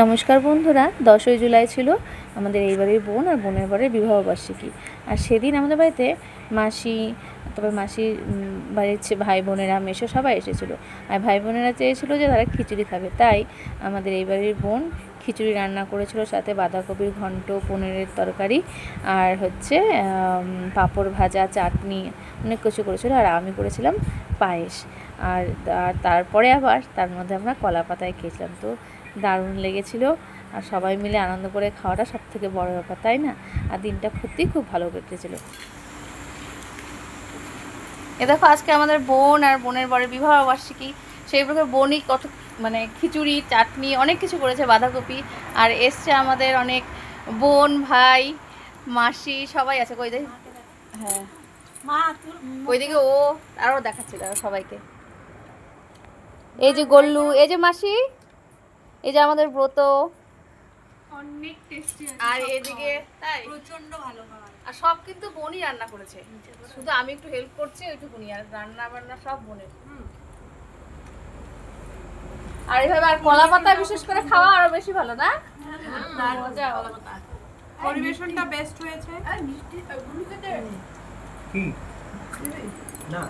নমস্কার বন্ধুরা, 10ই জুলাই ছিল আমাদের এই বাড়ির বোন আর বোনের বাড়ির বিবাহবার্ষিকী। আর সেদিন আমাদের বাড়িতে মাসি, তবে মাসির বাড়ির ভাই বোনেরা, মেসো সবাই এসেছিলো। আর ভাই বোনেরা চেয়েছিলো যে তারা খিচুড়ি খাবে, তাই আমাদের এই বাড়ির বোন খিচুড়ি রান্না করেছিল, সাথে বাঁধাকপির ঘন্ট, পনিরের তরকারি আর হচ্ছে পাঁপড় ভাজা, চাটনি, অনেক কিছু করেছিল। আর আমি করেছিলাম পায়েস। আর তারপরে আবার তার মধ্যে আমরা কলা পাতায় খেয়েছিলাম। তো দারুণ লেগেছিলো। আর সবাই মিলে আনন্দ করে খাওয়াটা সব থেকে বড় ব্যাপার, তাই না? আর দিনটা সত্যিই খুব ভালো কেটেছিলো। এ দেখো, আজকে আমাদের বোন আর বোনের বাড়ির বিবাহবার্ষিকী। সেই প্রকার বোনই কত খিচুড়ি, চাটনি, অনেক কিছু করেছে, বাঁধাকপি। আর এসছে আমাদের অনেক বোন, ভাই, মাসি সবাই আছে। কই দেখ, হ্যাঁ ওইদিকে ও আরও দেখাচ্ছে তারা সবাইকে। এই যে গল্লু, এই যে মাসি, এই যে আমাদের ব্রত, অনেক টেস্টি আর এদিকে তাই প্রচন্ড ভালো খাবার। আর সব কিন্তু বোনই রান্না করেছে, শুধু আমি একটু হেল্প করছি ওইটুকুনি। আর রান্না বান্না সব বোনের। আর এইভাবে আর কলা পাতা বিশেষ করে খাওয়া আরো বেশি ভালো, না? মজা। পরিবেশনটা বেস্ট হয়েছে। কি না